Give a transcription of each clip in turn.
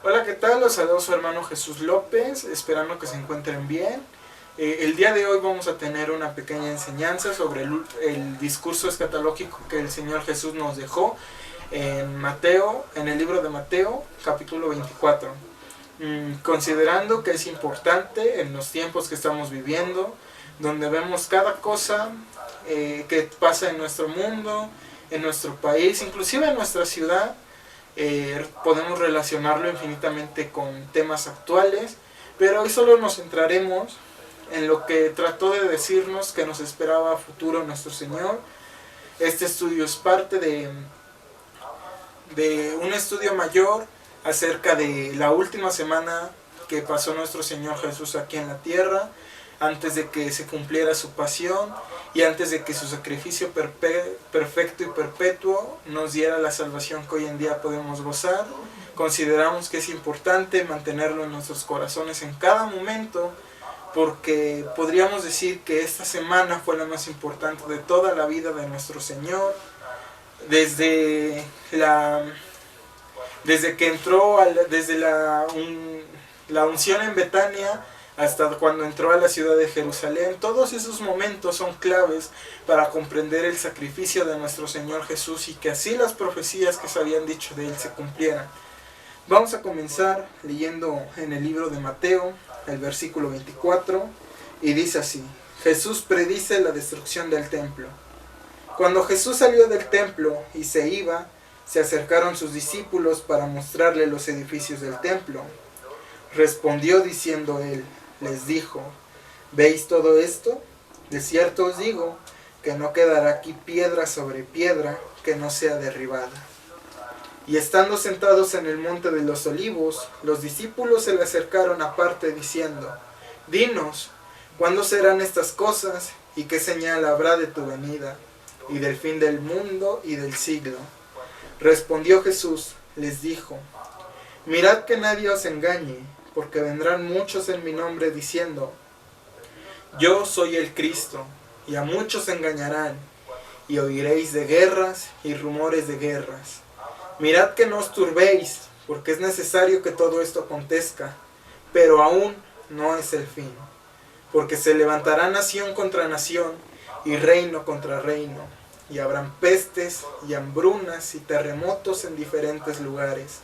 Hola, ¿qué tal? Los saludo su hermano Jesús López, esperando que se encuentren bien. El día de hoy vamos a tener una pequeña enseñanza sobre el discurso escatológico que el Señor Jesús nos dejó en Mateo, en el libro de Mateo, capítulo 24. Considerando que es importante en los tiempos que estamos viviendo, donde vemos cada cosa que pasa en nuestro mundo, en nuestro país, inclusive en nuestra ciudad, podemos relacionarlo infinitamente con temas actuales, pero hoy solo nos centraremos en lo que trató de decirnos que nos esperaba a futuro nuestro Señor. Este estudio es parte de un estudio mayor acerca de la última semana que pasó nuestro Señor Jesús aquí en la tierra, antes de que se cumpliera su pasión y antes de que su sacrificio perfecto y perpetuo nos diera la salvación que hoy en día podemos gozar. Consideramos que es importante mantenerlo en nuestros corazones en cada momento, porque podríamos decir que esta semana fue la más importante de toda la vida de nuestro Señor, desde que entró, desde la unción en Betania hasta cuando entró a la ciudad de Jerusalén. Todos esos momentos son claves para comprender el sacrificio de nuestro Señor Jesús y que así las profecías que se habían dicho de Él se cumplieran. Vamos a comenzar leyendo en el libro de Mateo, el versículo 24, y dice así: Jesús predice la destrucción del templo. Cuando Jesús salió del templo y se iba, se acercaron sus discípulos para mostrarle los edificios del templo. Respondió diciendo él, les dijo: ¿veis todo esto? De cierto os digo que no quedará aquí piedra sobre piedra que no sea derribada. Y estando sentados en el monte de los olivos, los discípulos se le acercaron aparte diciendo: dinos, ¿cuándo serán estas cosas? ¿Y qué señal habrá de tu venida, y del fin del mundo y del siglo? Respondió Jesús, les dijo: mirad que nadie os engañe, porque vendrán muchos en mi nombre diciendo: yo soy el Cristo, y a muchos engañarán, y oiréis de guerras y rumores de guerras. Mirad que no os turbéis, porque es necesario que todo esto acontezca, pero aún no es el fin, porque se levantará nación contra nación, y reino contra reino, y habrán pestes y hambrunas y terremotos en diferentes lugares.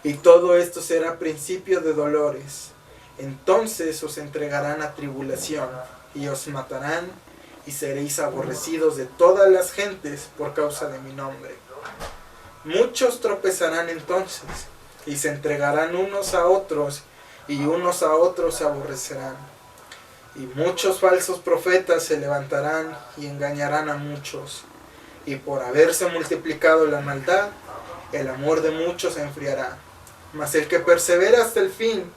Y todo esto será principio de dolores. Entonces os entregarán a tribulación, y os matarán, y seréis aborrecidos de todas las gentes por causa de mi nombre. Muchos tropezarán entonces, y se entregarán unos a otros, y unos a otros se aborrecerán. Y muchos falsos profetas se levantarán y engañarán a muchos. Y por haberse multiplicado la maldad, el amor de muchos se enfriará. Mas el que persevera hasta el fin,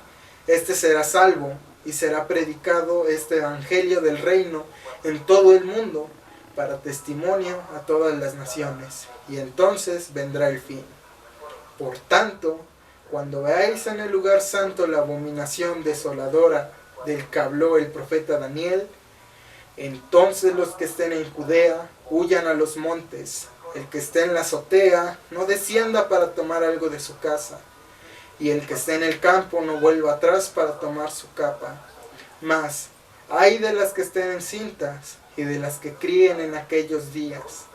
este será salvo, y será predicado este evangelio del reino en todo el mundo, para testimonio a todas las naciones, y entonces vendrá el fin. Por tanto, cuando veáis en el lugar santo la abominación desoladora del que habló el profeta Daniel, entonces los que estén en Judea huyan a los montes. El que esté en la azotea no descienda para tomar algo de su casa, y el que esté en el campo no vuelva atrás para tomar su capa. Mas ay de las que estén encintas y de las que críen en aquellos días.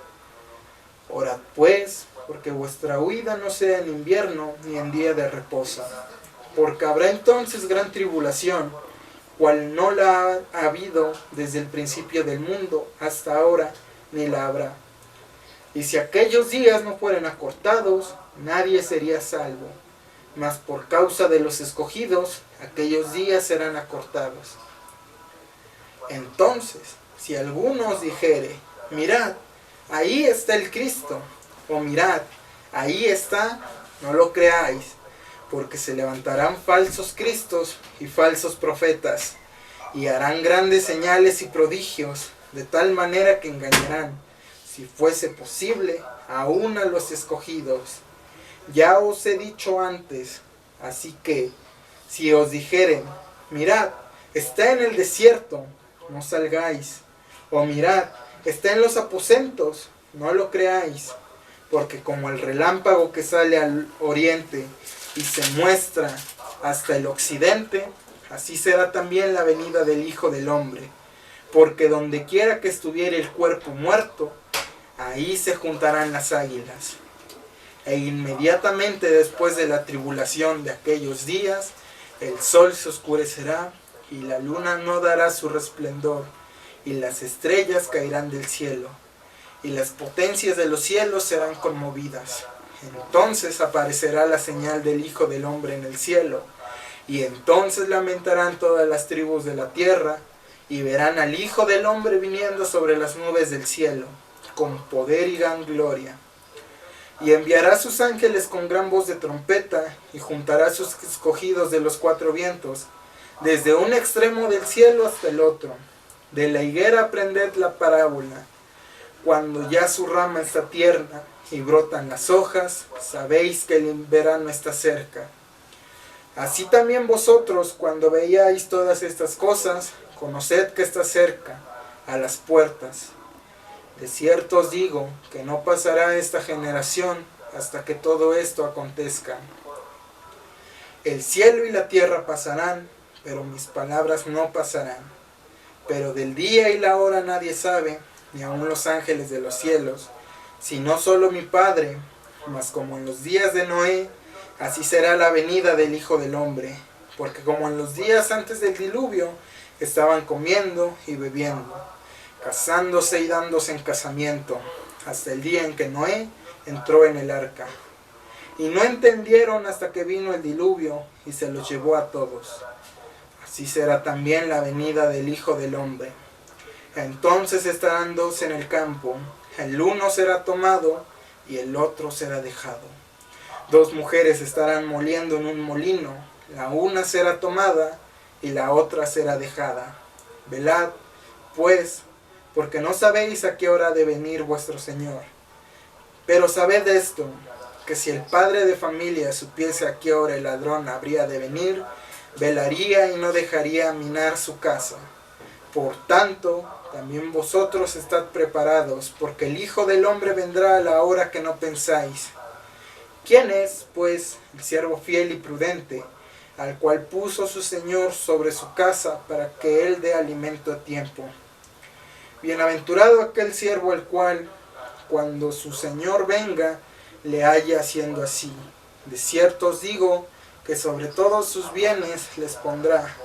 Orad pues, porque vuestra huida no sea en invierno ni en día de reposo, porque habrá entonces gran tribulación, cual no la ha habido desde el principio del mundo hasta ahora, ni la habrá. Y si aquellos días no fueren acortados, nadie sería salvo. Mas por causa de los escogidos, aquellos días serán acortados. Entonces, si alguno os dijere: mirad, ahí está el Cristo, o mirad, ahí está, no lo creáis, porque se levantarán falsos cristos y falsos profetas, y harán grandes señales y prodigios, de tal manera que engañarán, si fuese posible, aún a los escogidos. Ya os he dicho antes, así que, si os dijeren: mirad, está en el desierto, no salgáis, o mirad, está en los aposentos, no lo creáis, porque como el relámpago que sale al oriente y se muestra hasta el occidente, así será también la venida del Hijo del Hombre. Porque donde quiera que estuviere el cuerpo muerto, ahí se juntarán las águilas. E inmediatamente después de la tribulación de aquellos días, el sol se oscurecerá, y la luna no dará su resplandor, y las estrellas caerán del cielo, y las potencias de los cielos serán conmovidas. Entonces aparecerá la señal del Hijo del Hombre en el cielo, y entonces lamentarán todas las tribus de la tierra, y verán al Hijo del Hombre viniendo sobre las nubes del cielo, con poder y gran gloria. Y enviará a sus ángeles con gran voz de trompeta, y juntará a sus escogidos de los cuatro vientos, desde un extremo del cielo hasta el otro. De la higuera aprended la parábola. Cuando ya su rama está tierna y brotan las hojas, sabéis que el verano está cerca. Así también vosotros, cuando veáis todas estas cosas, conoced que está cerca, a las puertas. De cierto os digo que no pasará esta generación hasta que todo esto acontezca. El cielo y la tierra pasarán, pero mis palabras no pasarán. Pero del día y la hora nadie sabe, ni aun los ángeles de los cielos, sino solo mi Padre. Mas como en los días de Noé, así será la venida del Hijo del Hombre. Porque como en los días antes del diluvio, estaban comiendo y bebiendo, casándose y dándose en casamiento, hasta el día en que Noé entró en el arca. Y no entendieron hasta que vino el diluvio y se los llevó a todos. Así será también la venida del Hijo del Hombre. Entonces estarán dos en el campo, el uno será tomado y el otro será dejado. Dos mujeres estarán moliendo en un molino, la una será tomada y la otra será dejada. Velad, pues, porque no sabéis a qué hora ha de venir vuestro Señor. Pero sabed esto, que si el padre de familia supiese a qué hora el ladrón habría de venir, velaría y no dejaría minar su casa. Por tanto, también vosotros estad preparados, porque el Hijo del Hombre vendrá a la hora que no pensáis. ¿Quién es, pues, el siervo fiel y prudente, al cual puso su Señor sobre su casa para que él dé alimento a tiempo? Bienaventurado aquel siervo el cual, cuando su Señor venga, le haya haciendo así. De cierto os digo que sobre todos sus bienes les pondrá.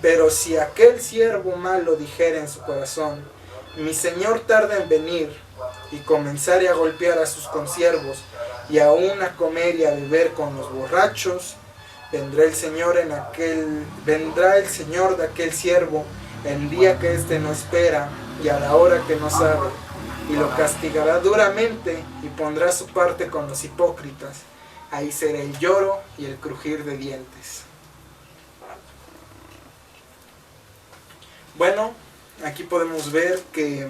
Pero si aquel siervo malo dijere en su corazón, mi Señor tarda en venir, y comenzare a golpear a sus consiervos, y aún a comer y a beber con los borrachos, vendrá el Señor de aquel siervo en día que éste no espera y a la hora que no sabe, y lo castigará duramente y pondrá su parte con los hipócritas. Ahí será el lloro y el crujir de dientes. Bueno, aquí podemos ver que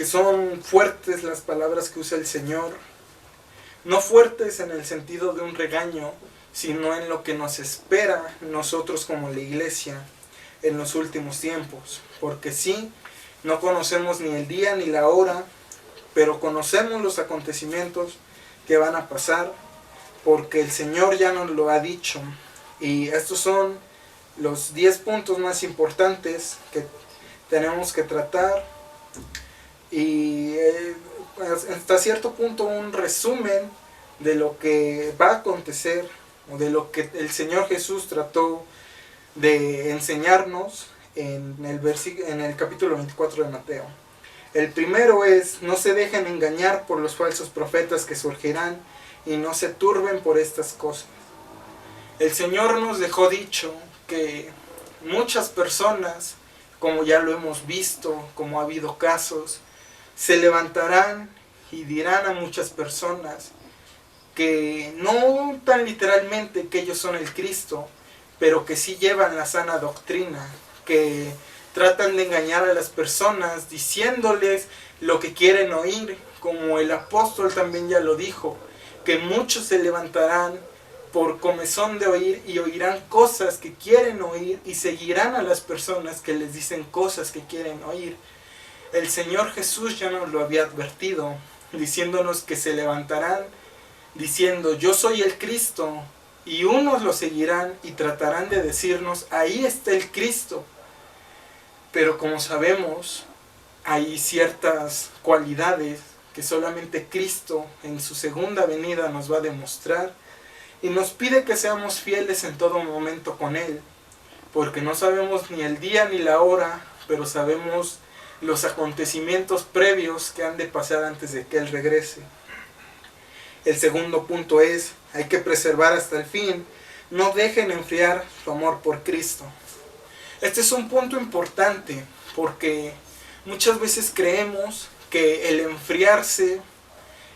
son fuertes las palabras que usa el Señor. No fuertes en el sentido de un regaño, sino en lo que nos espera nosotros como la iglesia en los últimos tiempos. Porque sí, no conocemos ni el día ni la hora, pero conocemos los acontecimientos que van a pasar, porque el Señor ya nos lo ha dicho. Y estos son los 10 puntos más importantes que tenemos que tratar. Y hasta cierto punto un resumen de lo que va a acontecer, o de lo que el Señor Jesús trató de enseñarnos en el capítulo 24 de Mateo. El primero es: no se dejen engañar por los falsos profetas que surgirán, y no se turben por estas cosas. El Señor nos dejó dicho que muchas personas, como ya lo hemos visto, como ha habido casos, se levantarán y dirán a muchas personas que no tan literalmente que ellos son el Cristo, pero que sí llevan la sana doctrina, que tratan de engañar a las personas diciéndoles lo que quieren oír, como el apóstol también ya lo dijo, que muchos se levantarán por comezón de oír y oirán cosas que quieren oír y seguirán a las personas que les dicen cosas que quieren oír. El Señor Jesús ya nos lo había advertido, diciéndonos que se levantarán diciendo: yo soy el Cristo, y unos lo seguirán y tratarán de decirnos: ahí está el Cristo. Pero como sabemos, hay ciertas cualidades que solamente Cristo en su segunda venida nos va a demostrar, y nos pide que seamos fieles en todo momento con Él, porque no sabemos ni el día ni la hora, pero sabemos los acontecimientos previos que han de pasar antes de que Él regrese. El segundo punto es: hay que preservar hasta el fin. No dejen enfriar su amor por Cristo. Este es un punto importante, porque muchas veces creemos que el enfriarse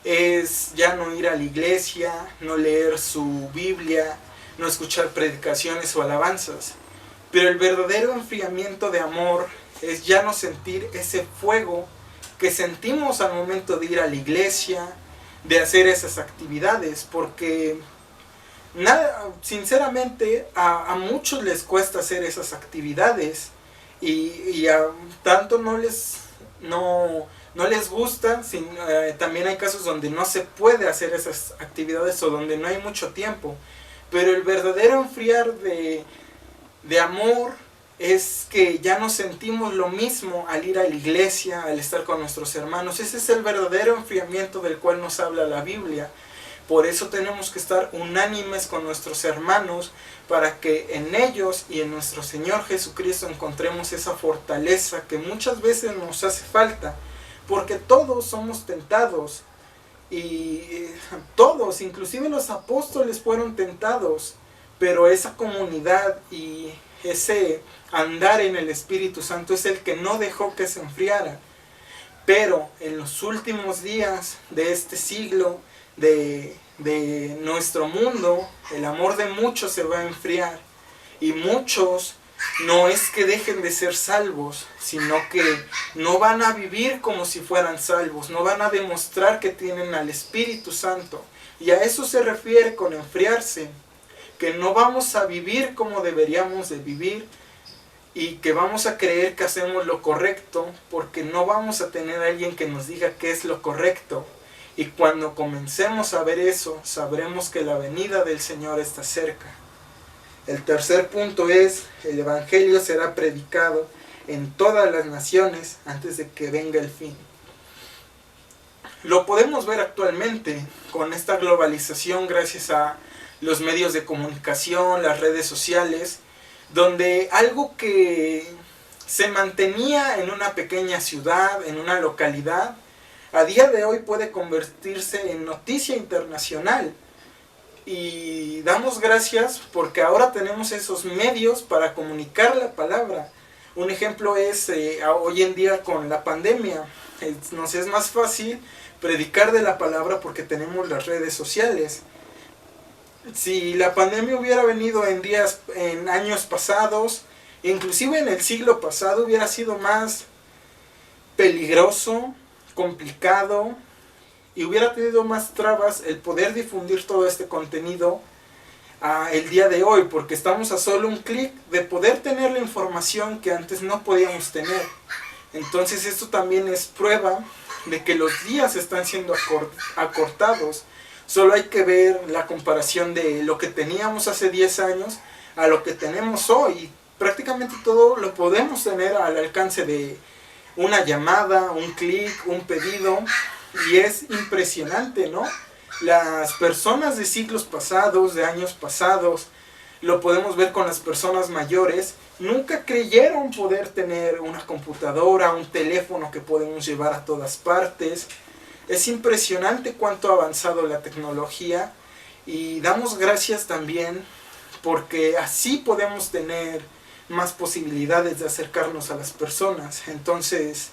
es ya no ir a la iglesia, no leer su Biblia, no escuchar predicaciones o alabanzas. Pero el verdadero enfriamiento de amor es ya no sentir ese fuego que sentimos al momento de ir a la iglesia, de hacer esas actividades, porque sinceramente a muchos les cuesta hacer esas actividades, y a tanto no les gusta. También hay casos donde no se puede hacer esas actividades o donde no hay mucho tiempo, pero el verdadero enfriar de amor es que ya no sentimos lo mismo al ir a la iglesia, al estar con nuestros hermanos. Ese es el verdadero enfriamiento del cual nos habla la Biblia. Por eso tenemos que estar unánimes con nuestros hermanos, para que en ellos y en nuestro Señor Jesucristo encontremos esa fortaleza que muchas veces nos hace falta, porque todos somos tentados, y todos, inclusive los apóstoles, fueron tentados, pero esa comunidad y ese andar en el Espíritu Santo es el que no dejó que se enfriara. Pero en los últimos días de este siglo, de nuestro mundo, el amor de muchos se va a enfriar, y muchos no es que dejen de ser salvos, sino que no van a vivir como si fueran salvos, no van a demostrar que tienen al Espíritu Santo. Y a eso se refiere con enfriarse, que no vamos a vivir como deberíamos de vivir, y que vamos a creer que hacemos lo correcto, porque no vamos a tener a alguien que nos diga qué es lo correcto. Y cuando comencemos a ver eso, sabremos que la venida del Señor está cerca. El tercer punto es: el Evangelio será predicado en todas las naciones antes de que venga el fin. Lo podemos ver actualmente con esta globalización, gracias a los medios de comunicación, las redes sociales, donde algo que se mantenía en una pequeña ciudad, en una localidad, a día de hoy puede convertirse en noticia internacional. Y damos gracias porque ahora tenemos esos medios para comunicar la palabra. Un ejemplo es hoy en día con la pandemia. Nos es más fácil predicar de la palabra porque tenemos las redes sociales. Si la pandemia hubiera venido en años pasados, inclusive en el siglo pasado, hubiera sido más peligroso, complicado, y hubiera tenido más trabas el poder difundir todo este contenido el día de hoy, porque estamos a solo un clic de poder tener la información que antes no podíamos tener. Entonces esto también es prueba de que los días están siendo acortados. Solo hay que ver la comparación de lo que teníamos hace 10 años a lo que tenemos hoy. Prácticamente todo lo podemos tener al alcance de una llamada, un clic, un pedido, y es impresionante, ¿no? Las personas de siglos pasados, de años pasados, lo podemos ver con las personas mayores, nunca creyeron poder tener una computadora, un teléfono que podemos llevar a todas partes. Es impresionante cuánto ha avanzado la tecnología, y damos gracias también porque así podemos tener más posibilidades de acercarnos a las personas. Entonces,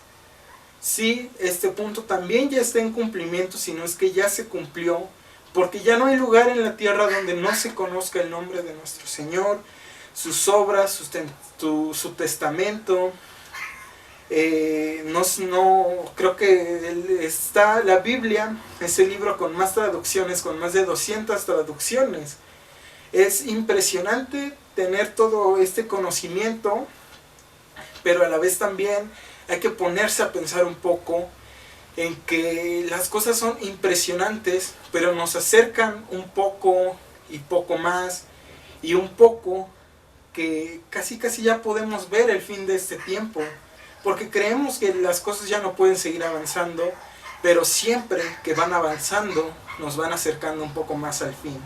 sí, este punto también ya está en cumplimiento, si no es que ya se cumplió, porque ya no hay lugar en la tierra donde no se conozca el nombre de nuestro Señor, sus obras, su testamento. Creo que está la Biblia, ese libro con más traducciones, con más de 200 traducciones. Es impresionante tener todo este conocimiento, pero a la vez también hay que ponerse a pensar un poco en que las cosas son impresionantes, pero nos acercan un poco y poco más y un poco, que casi ya podemos ver el fin de este tiempo, porque creemos que las cosas ya no pueden seguir avanzando, pero siempre que van avanzando nos van acercando un poco más al fin.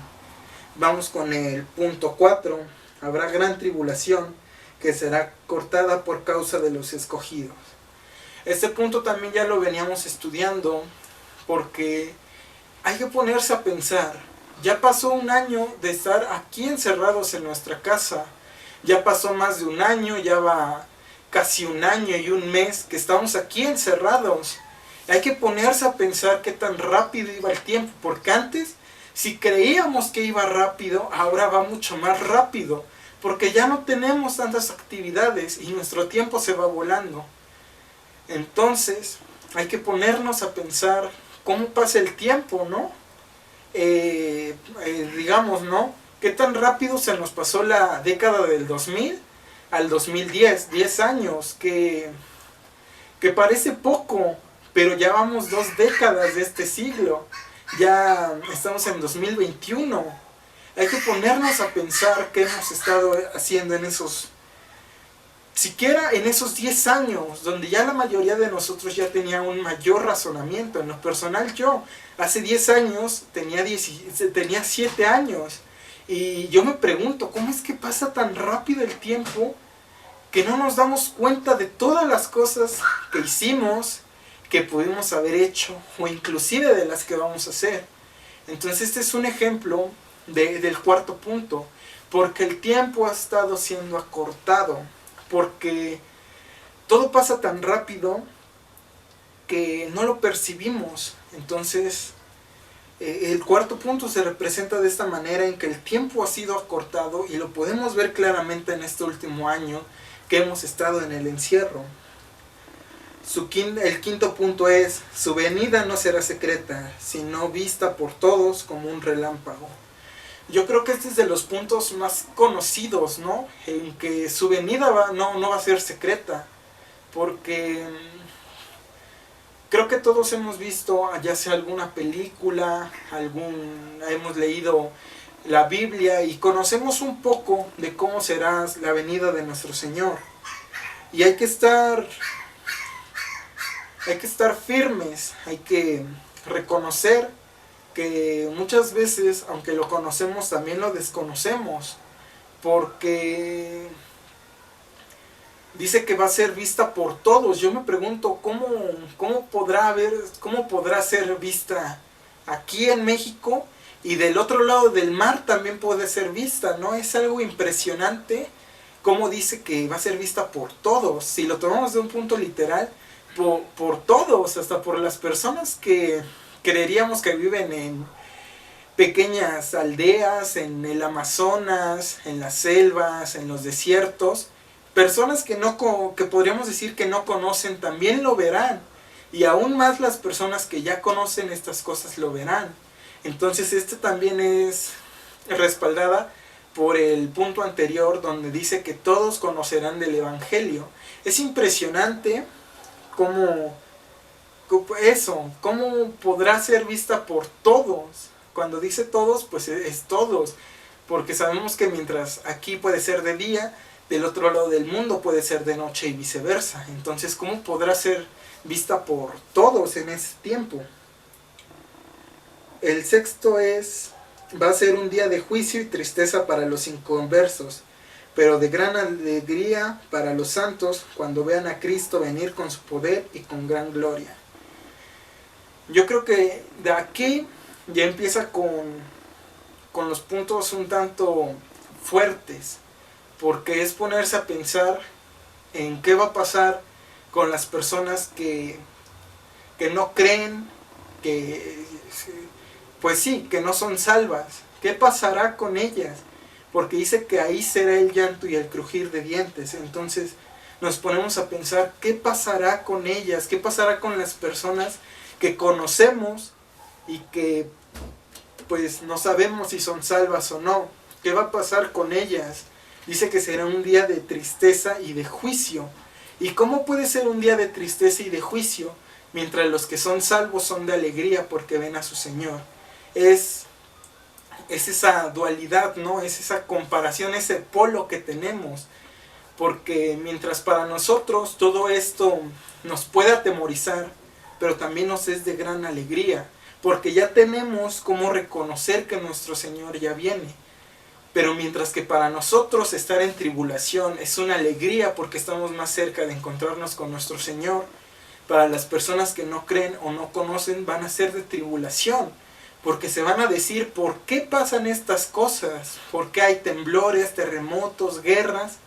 Vamos con el punto 4. Habrá gran tribulación que será cortada por causa de los escogidos. Este punto también ya lo veníamos estudiando, porque hay que ponerse a pensar. Ya pasó un año de estar aquí encerrados en nuestra casa. Ya pasó más de un año, ya va casi un año y un mes que estamos aquí encerrados. Hay que ponerse a pensar qué tan rápido iba el tiempo, porque antes, si creíamos que iba rápido, ahora va mucho más rápido, porque ya no tenemos tantas actividades y nuestro tiempo se va volando. Entonces, hay que ponernos a pensar cómo pasa el tiempo, ¿no? Digamos, ¿no? ¿Qué tan rápido se nos pasó la década del 2000 al 2010? 10 años, que parece poco, pero ya vamos 2 décadas de este siglo. Ya estamos en 2021. Hay que ponernos a pensar qué hemos estado haciendo en esos, siquiera en esos 10 años, donde ya la mayoría de nosotros ya tenía un mayor razonamiento. En lo personal, yo hace 10 años tenía 7 años. Y yo me pregunto, ¿cómo es que pasa tan rápido el tiempo que no nos damos cuenta de todas las cosas que hicimos, que pudimos haber hecho, o inclusive de las que vamos a hacer? Entonces este es un ejemplo del cuarto punto, porque el tiempo ha estado siendo acortado, porque todo pasa tan rápido que no lo percibimos. Entonces el cuarto punto se representa de esta manera, en que el tiempo ha sido acortado, y lo podemos ver claramente en este último año que hemos estado en el encierro. El quinto punto es: su venida no será secreta, sino vista por todos como un relámpago. Yo creo que este es de los puntos más conocidos, ¿no? En que su venida no va a ser secreta, porque creo que todos hemos visto, ya sea alguna película, hemos leído la Biblia y conocemos un poco de cómo será la venida de nuestro Señor. Y hay que estar firmes, hay que reconocer que muchas veces, aunque lo conocemos, también lo desconocemos, porque dice que va a ser vista por todos. Yo me pregunto cómo podrá ser vista aquí en México, y del otro lado del mar también puede ser vista, ¿no? Es algo impresionante cómo dice que va a ser vista por todos. Si lo tomamos de un punto literal, por todos, hasta por las personas que creeríamos que viven en pequeñas aldeas, en el Amazonas, en las selvas, en los desiertos. Personas que podríamos decir que no conocen, también lo verán. Y aún más las personas que ya conocen estas cosas lo verán. Entonces también es respaldada por el punto anterior, donde dice que todos conocerán del Evangelio. Es impresionante cómo podrá ser vista por todos. Cuando dice todos, pues es todos, porque sabemos que mientras aquí puede ser de día, del otro lado del mundo puede ser de noche y viceversa. Entonces, ¿cómo podrá ser vista por todos en ese tiempo? El sexto va a ser un día de juicio y tristeza para los inconversos, pero de gran alegría para los santos cuando vean a Cristo venir con su poder y con gran gloria. Yo creo que de aquí ya empieza con los puntos un tanto fuertes, porque es ponerse a pensar en qué va a pasar con las personas que no creen, que no son salvas. ¿Qué pasará con ellas? Porque dice que ahí será el llanto y el crujir de dientes. Entonces nos ponemos a pensar qué pasará con ellas, qué pasará con las personas que conocemos y que pues no sabemos si son salvas o no. ¿Qué va a pasar con ellas? Dice que será un día de tristeza y de juicio. ¿Y cómo puede ser un día de tristeza y de juicio mientras los que son salvos son de alegría porque ven a su Señor. Es esa dualidad, ¿no? Es esa comparación, ese polo que tenemos. Porque mientras para nosotros todo esto nos puede atemorizar, pero también nos es de gran alegría, porque ya tenemos cómo reconocer que nuestro Señor ya viene. Pero mientras que para nosotros estar en tribulación es una alegría porque estamos más cerca de encontrarnos con nuestro Señor, para las personas que no creen o no conocen van a ser de tribulación, porque se van a decir, ¿por qué pasan estas cosas? ¿Por qué hay temblores, terremotos, guerras?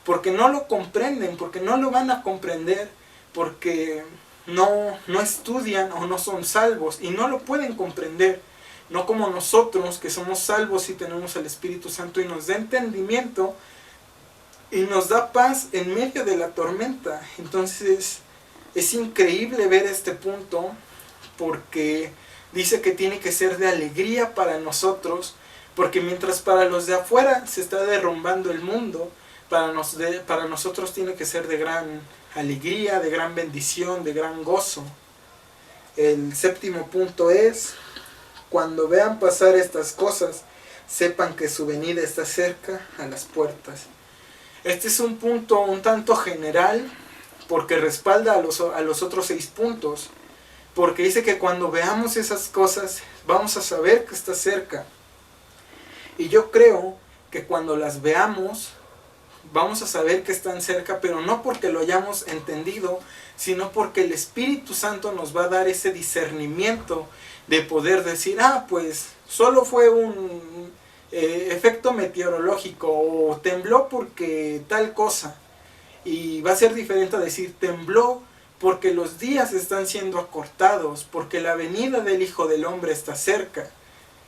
Porque no lo comprenden, porque no lo van a comprender, porque no estudian o no son salvos y no lo pueden comprender. No como nosotros que somos salvos y tenemos el Espíritu Santo y nos da entendimiento y nos da paz en medio de la tormenta. Entonces es increíble ver este punto, porque dice que tiene que ser de alegría para nosotros, porque mientras para los de afuera se está derrumbando el mundo, para nosotros tiene que ser de gran alegría, de gran bendición, de gran gozo. El séptimo punto es: cuando vean pasar estas cosas, sepan que su venida está cerca, a las puertas. Este es un punto un tanto general, porque respalda a los otros 6 puntos. Porque dice que cuando veamos esas cosas, vamos a saber que está cerca. Y yo creo que cuando las veamos, vamos a saber que están cerca, pero no porque lo hayamos entendido, sino porque el Espíritu Santo nos va a dar ese discernimiento de poder decir, pues solo fue un efecto meteorológico, o tembló porque tal cosa. Y va a ser diferente a decir, tembló porque los días están siendo acortados, porque la venida del Hijo del Hombre está cerca.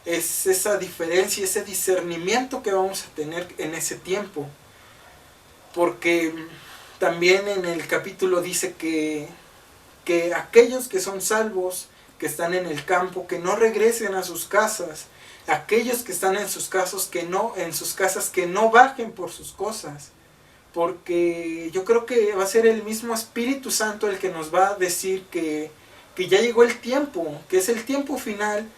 Es esa diferencia, ese discernimiento que vamos a tener en ese tiempo. Porque también en el capítulo dice que aquellos que son salvos, que están en el campo, que no regresen a sus casas. Aquellos que están en sus casas, que no bajen por sus cosas. Porque yo creo que va a ser el mismo Espíritu Santo el que nos va a decir que ya llegó el tiempo, que es el tiempo final,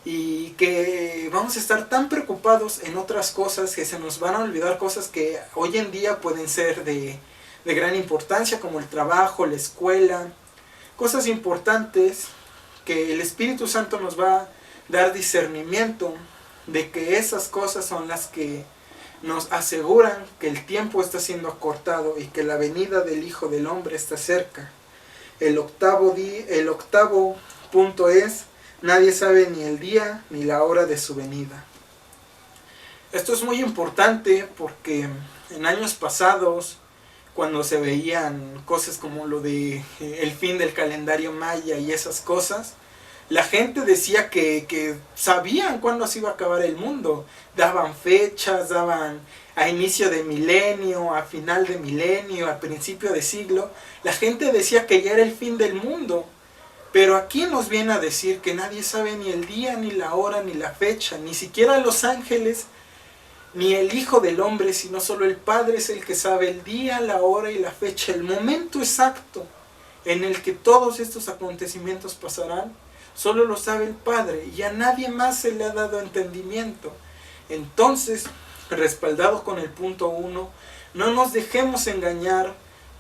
y que vamos a estar tan preocupados en otras cosas que se nos van a olvidar cosas que hoy en día pueden ser de gran importancia, como el trabajo, la escuela, cosas importantes que el Espíritu Santo nos va a dar discernimiento de que esas cosas son las que nos aseguran que el tiempo está siendo acortado y que la venida del Hijo del Hombre está cerca. El octavo punto es: nadie sabe ni el día ni la hora de su venida. Esto es muy importante porque en años pasados, cuando se veían cosas como lo de el fin del calendario maya y esas cosas, la gente decía que sabían cuándo se iba a acabar el mundo. Daban fechas, daban a inicio de milenio, a final de milenio, a principio de siglo. La gente decía que ya era el fin del mundo. Pero aquí nos viene a decir que nadie sabe ni el día, ni la hora, ni la fecha, ni siquiera los ángeles, ni el Hijo del Hombre, sino solo el Padre es el que sabe el día, la hora y la fecha, el momento exacto en el que todos estos acontecimientos pasarán. Solo lo sabe el Padre y a nadie más se le ha dado entendimiento. Entonces, respaldado con el punto 1, no nos dejemos engañar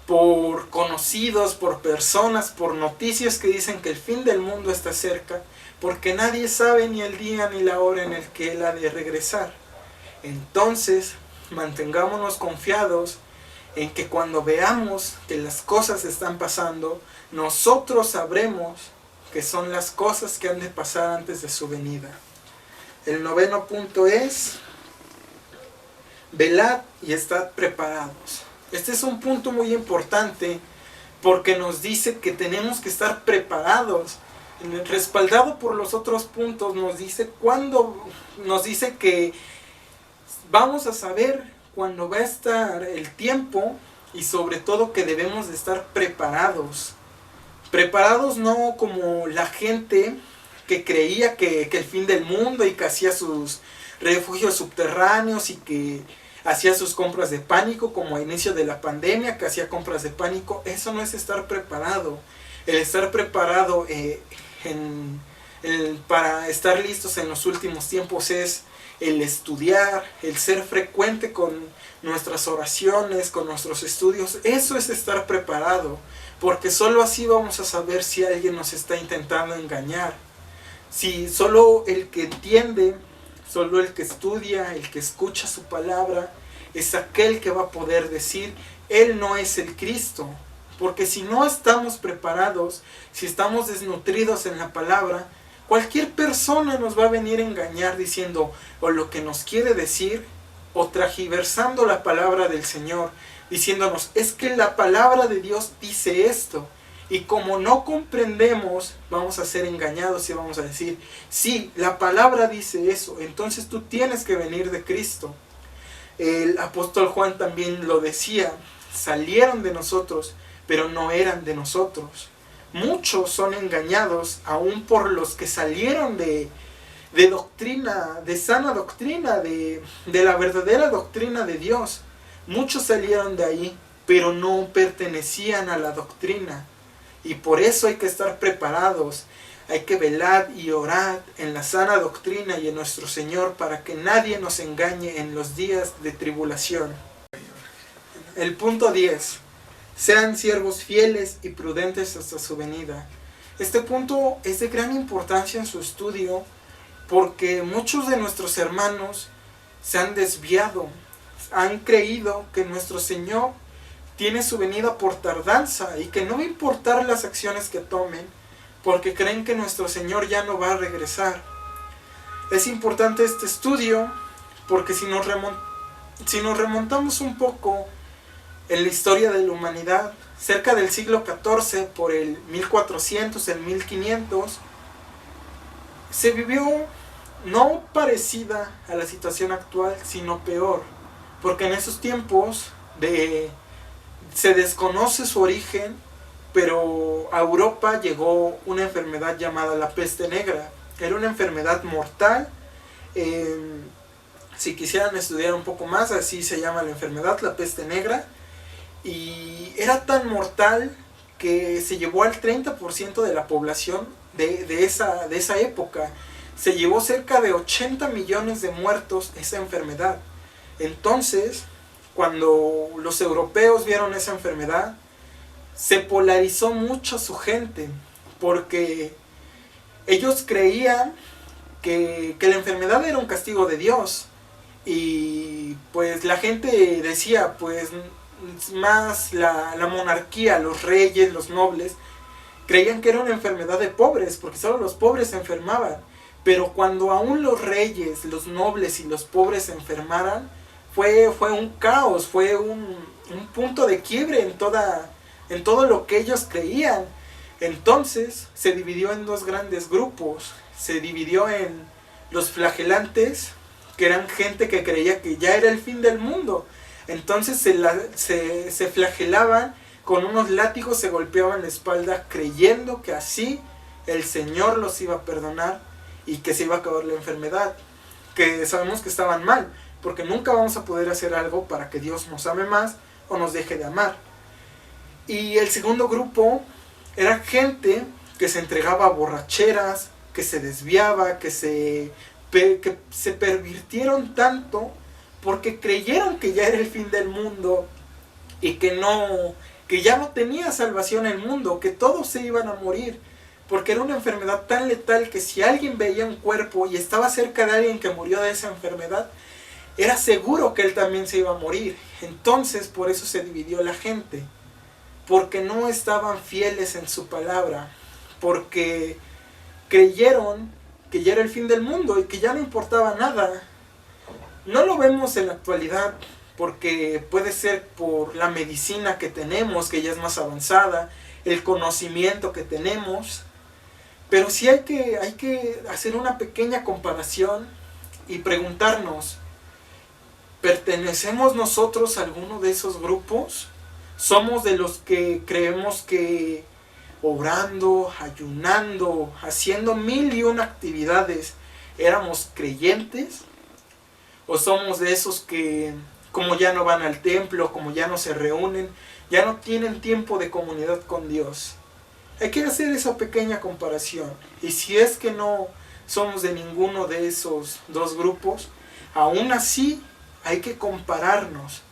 por conocidos, por personas, por noticias que dicen que el fin del mundo está cerca, porque nadie sabe ni el día ni la hora en el que Él ha de regresar. Entonces, mantengámonos confiados en que cuando veamos que las cosas están pasando, nosotros sabremos que son las cosas que han de pasar antes de su venida. El 9º punto es: velad y estad preparados. Este es un punto muy importante porque nos dice que tenemos que estar preparados. Respaldado por los otros puntos, nos dice que vamos a saber cuándo va a estar el tiempo, y sobre todo que debemos de estar preparados. Preparados no como la gente que creía que el fin del mundo y que hacía sus refugios subterráneos y que hacía sus compras de pánico, como a inicio de la pandemia, que hacía compras de pánico. Eso no es estar preparado. el estar preparado para estar listos en los últimos tiempos es el estudiar, el ser frecuente con nuestras oraciones, con nuestros estudios. Eso es estar preparado, porque solo así vamos a saber si alguien nos está intentando engañar. Si solo el que entiende, solo el que estudia, el que escucha su palabra, es aquel que va a poder decir, Él no es el Cristo. Porque si no estamos preparados, si estamos desnutridos en la palabra, cualquier persona nos va a venir a engañar diciendo o lo que nos quiere decir, o tragiversando la palabra del Señor, diciéndonos, es que la palabra de Dios dice esto. Y como no comprendemos, vamos a ser engañados y vamos a decir, sí, la palabra dice eso, entonces tú tienes que venir de Cristo. El apóstol Juan también lo decía, salieron de nosotros, pero no eran de nosotros. Muchos son engañados, aún por los que salieron de doctrina, de sana doctrina, de la verdadera doctrina de Dios. Muchos salieron de ahí, pero no pertenecían a la doctrina. Y por eso hay que estar preparados, hay que velar y orar en la sana doctrina y en nuestro Señor para que nadie nos engañe en los días de tribulación. El punto 10. Sean siervos fieles y prudentes hasta su venida. Este punto es de gran importancia en su estudio porque muchos de nuestros hermanos se han desviado, han creído que nuestro Señor tiene su venida por tardanza y que no va a importar las acciones que tomen porque creen que nuestro Señor ya no va a regresar. Es importante este estudio porque si nos remontamos un poco en la historia de la humanidad, cerca del siglo XIV, por el 1400, el 1500, se vivió no parecida a la situación actual, sino peor, porque en esos tiempos se desconoce su origen, pero a Europa llegó una enfermedad llamada la peste negra. Era una enfermedad mortal. Si quisieran estudiar un poco más, así se llama la enfermedad, la peste negra. Y era tan mortal que se llevó al 30% de la población de esa época. Se llevó cerca de 80 millones de muertos esa enfermedad. Entonces, cuando los europeos vieron esa enfermedad, se polarizó mucho su gente, porque ellos creían que la enfermedad era un castigo de Dios. Y pues la gente decía, pues más la monarquía, los reyes, los nobles, creían que era una enfermedad de pobres, porque solo los pobres se enfermaban. Pero cuando aún los reyes, los nobles y los pobres se enfermaran, fue un caos, fue un punto de quiebre en todo lo que ellos creían. Entonces se dividió en dos grandes grupos. Se dividió en los flagelantes, que eran gente que creía que ya era el fin del mundo. Entonces se flagelaban con unos látigos, se golpeaban la espalda creyendo que así el Señor los iba a perdonar y que se iba a acabar la enfermedad. Que sabemos que estaban mal, porque nunca vamos a poder hacer algo para que Dios nos ame más o nos deje de amar. Y el segundo grupo era gente que se entregaba a borracheras, que se desviaba, que se pervirtieron tanto porque creyeron que ya era el fin del mundo y que ya no tenía salvación el mundo, que todos se iban a morir, porque era una enfermedad tan letal que si alguien veía un cuerpo y estaba cerca de alguien que murió de esa enfermedad, era seguro que él también se iba a morir. Entonces por eso se dividió la gente, porque no estaban fieles en su palabra, porque creyeron que ya era el fin del mundo y que ya no importaba nada. No lo vemos en la actualidad, porque puede ser por la medicina que tenemos, que ya es más avanzada, el conocimiento que tenemos, pero sí hay que hacer una pequeña comparación y preguntarnos, ¿pertenecemos nosotros a alguno de esos grupos? ¿Somos de los que creemos que orando, ayunando, haciendo 1001 actividades éramos creyentes? ¿O somos de esos que, como ya no van al templo, como ya no se reúnen, ya no tienen tiempo de comunidad con Dios? Hay que hacer esa pequeña comparación. Y si es que no somos de ninguno de esos dos grupos, aún así hay que compararnos.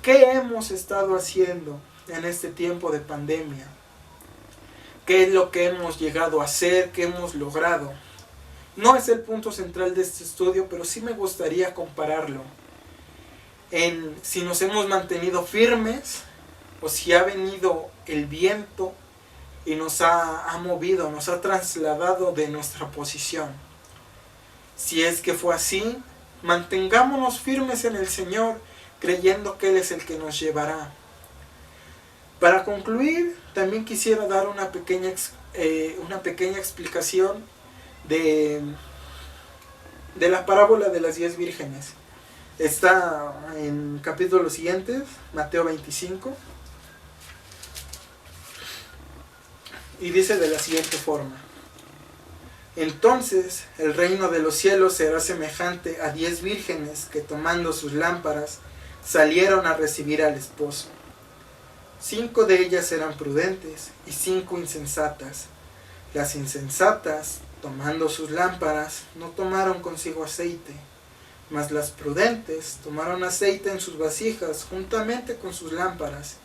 ¿Qué hemos estado haciendo en este tiempo de pandemia? ¿Qué es lo que hemos llegado a hacer? ¿Qué hemos logrado? No es el punto central de este estudio, pero sí me gustaría compararlo en si nos hemos mantenido firmes o si ha venido el viento y nos ha movido, nos ha trasladado de nuestra posición. Si es que fue así, mantengámonos firmes en el Señor, creyendo que Él es el que nos llevará. Para concluir, también quisiera dar una pequeña explicación de la parábola de las 10 vírgenes. Está en capítulos siguientes, Mateo 25, y dice de la siguiente forma: entonces el reino de los cielos será semejante a 10 vírgenes que, tomando sus lámparas, salieron a recibir al esposo. 5 de ellas eran prudentes y 5 insensatas. Las insensatas, tomando sus lámparas, no tomaron consigo aceite, mas las prudentes tomaron aceite en sus vasijas juntamente con sus lámparas.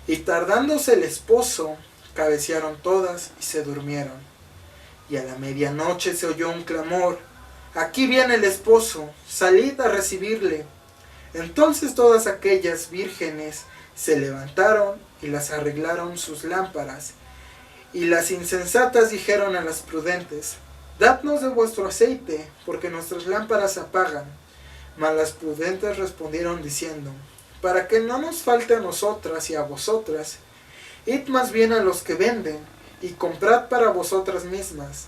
Y tardándose el esposo, cabecearon todas y se durmieron. Y a la medianoche se oyó un clamor: aquí viene el esposo, salid a recibirle. Entonces todas aquellas vírgenes se levantaron y las arreglaron sus lámparas. Y las insensatas dijeron a las prudentes: dadnos de vuestro aceite, porque nuestras lámparas se apagan. Mas las prudentes respondieron diciendo: para que no nos falte a nosotras y a vosotras, id más bien a los que venden, y comprad para vosotras mismas.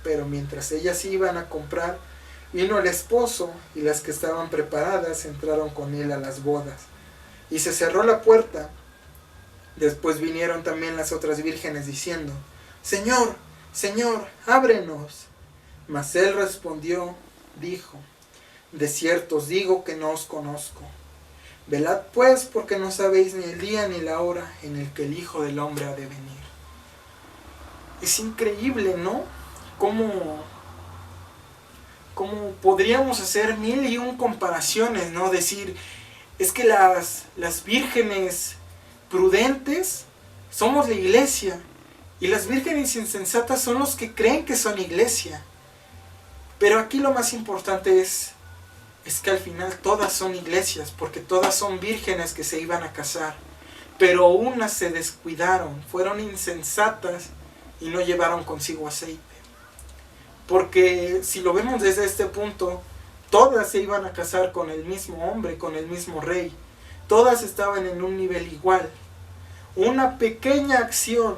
Pero mientras ellas iban a comprar, vino el esposo, y las que estaban preparadas entraron con él a las bodas. Y se cerró la puerta. Después vinieron también las otras vírgenes diciendo: Señor, Señor, ábrenos. Mas él respondió, dijo: de cierto os digo que no os conozco. Velad pues, porque no sabéis ni el día ni la hora en el que el Hijo del Hombre ha de venir. Es increíble, ¿no? Cómo podríamos hacer 1001 comparaciones, ¿no? Decir, es que las vírgenes prudentes somos la iglesia, y las vírgenes insensatas son los que creen que son iglesia. Pero aquí lo más importante es que al final todas son iglesias, porque todas son vírgenes que se iban a casar. Pero unas se descuidaron, fueron insensatas y no llevaron consigo aceite. Porque si lo vemos desde este punto, todas se iban a casar con el mismo hombre, con el mismo rey. Todas estaban en un nivel igual. Una pequeña acción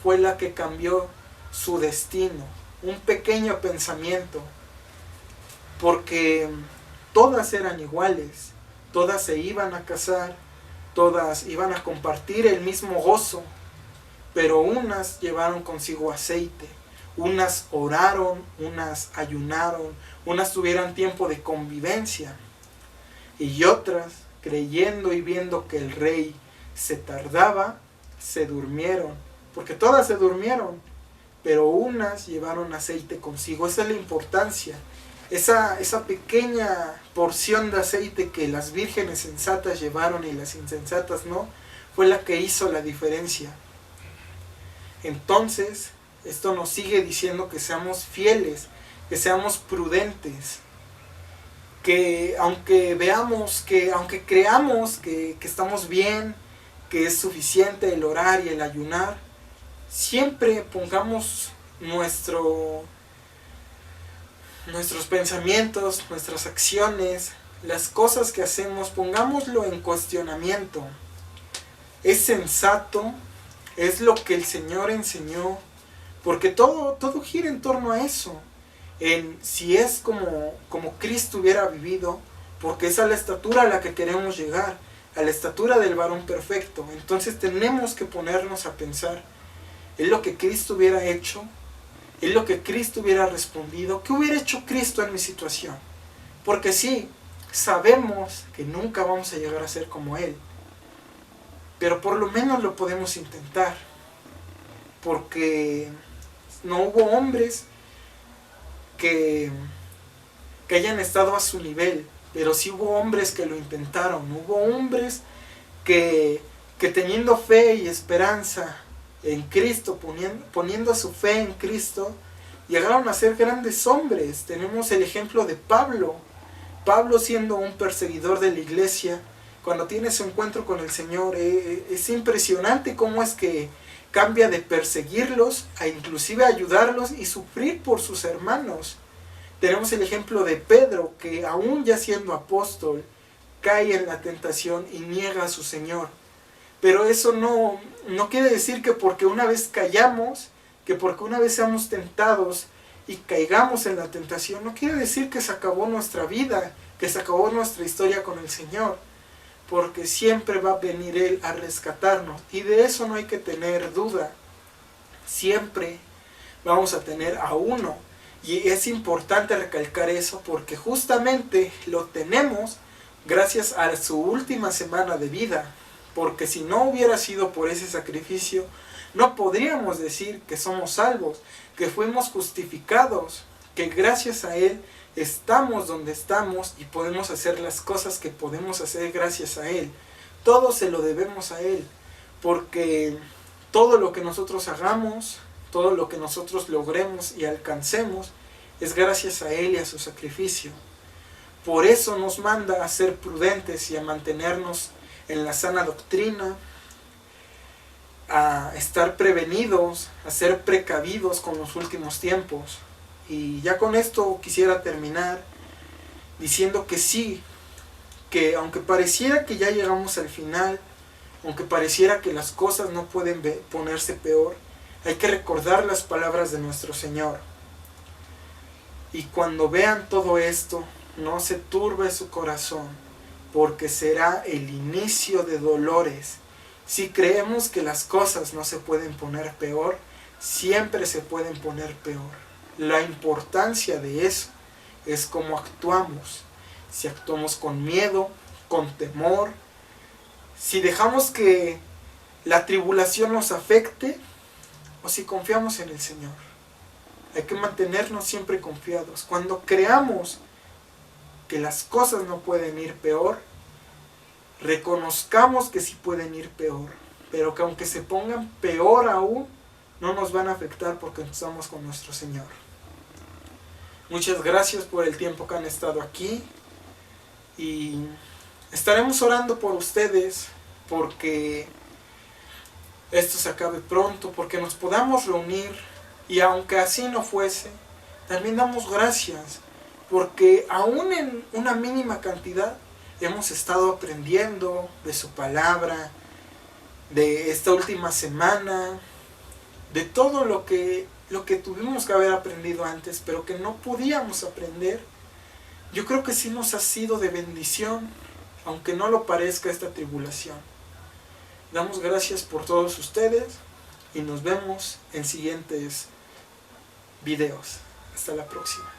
fue la que cambió su destino, un pequeño pensamiento, porque todas eran iguales, todas se iban a casar, todas iban a compartir el mismo gozo, pero unas llevaron consigo aceite, unas oraron, unas ayunaron, unas tuvieron tiempo de convivencia, y otras, creyendo y viendo que el rey se tardaba, se durmieron, porque todas se durmieron, pero unas llevaron aceite consigo. Esa es la importancia. Esa pequeña porción de aceite que las vírgenes sensatas llevaron y las insensatas no, fue la que hizo la diferencia. Entonces, esto nos sigue diciendo que seamos fieles, que seamos prudentes, que aunque creamos que estamos bien, que es suficiente el orar y el ayunar, siempre pongamos nuestros pensamientos, nuestras acciones, las cosas que hacemos, pongámoslo en cuestionamiento. ¿Es sensato? ¿Es lo que el Señor enseñó? Porque todo gira en torno a eso. En si es como Cristo hubiera vivido, porque es a la estatura a la que queremos llegar, a la estatura del varón perfecto. Entonces tenemos que ponernos a pensar, ¿es lo que Cristo hubiera hecho? ¿Es lo que Cristo hubiera respondido? ¿Qué hubiera hecho Cristo en mi situación? Porque sí, sabemos que nunca vamos a llegar a ser como Él, pero por lo menos lo podemos intentar. porque no hubo hombres que hayan estado a su nivel, pero sí hubo hombres que lo intentaron, hubo hombres que teniendo fe y esperanza en Cristo, poniendo su fe en Cristo, llegaron a ser grandes hombres. Tenemos el ejemplo de Pablo. Pablo, siendo un perseguidor de la iglesia, cuando tiene su encuentro con el Señor, es impresionante cómo es que cambia de perseguirlos a inclusive ayudarlos y sufrir por sus hermanos. Tenemos el ejemplo de Pedro, que aún ya siendo apóstol, cae en la tentación y niega a su Señor. Pero eso no quiere decir que porque una vez callamos, que porque una vez seamos tentados y caigamos en la tentación, no quiere decir que se acabó nuestra vida, que se acabó nuestra historia con el Señor, porque siempre va a venir Él a rescatarnos, y de eso no hay que tener duda. Siempre vamos a tener a uno, y es importante recalcar eso, porque justamente lo tenemos gracias a su última semana de vida, porque si no hubiera sido por ese sacrificio, no podríamos decir que somos salvos, que fuimos justificados, que gracias a Él estamos donde estamos y podemos hacer las cosas que podemos hacer gracias a Él. Todo se lo debemos a Él, porque todo lo que nosotros hagamos, todo lo que nosotros logremos y alcancemos, es gracias a Él y a su sacrificio. Por eso nos manda a ser prudentes y a mantenernos en la sana doctrina, a estar prevenidos, a ser precavidos con los últimos tiempos. Y ya con esto quisiera terminar diciendo que sí, que aunque pareciera que ya llegamos al final, aunque pareciera que las cosas no pueden ponerse peor, hay que recordar las palabras de nuestro Señor. Y cuando vean todo esto, no se turbe su corazón, porque será el inicio de dolores. Si creemos que las cosas no se pueden poner peor, siempre se pueden poner peor. La importancia de eso es cómo actuamos. Si actuamos con miedo, con temor, si dejamos que la tribulación nos afecte, o si confiamos en el Señor. Hay que mantenernos siempre confiados. Cuando creamos que las cosas no pueden ir peor, reconozcamos que sí pueden ir peor, pero que aunque se pongan peor aún, no nos van a afectar porque estamos con nuestro Señor. Muchas gracias por el tiempo que han estado aquí, y estaremos orando por ustedes porque esto se acabe pronto, porque nos podamos reunir, y aunque así no fuese, también damos gracias porque aún en una mínima cantidad hemos estado aprendiendo de su palabra, de esta última semana, de todo lo que tuvimos que haber aprendido antes, pero que no podíamos aprender. Yo creo que sí nos ha sido de bendición, aunque no lo parezca esta tribulación. Damos gracias por todos ustedes y nos vemos en siguientes videos. Hasta la próxima.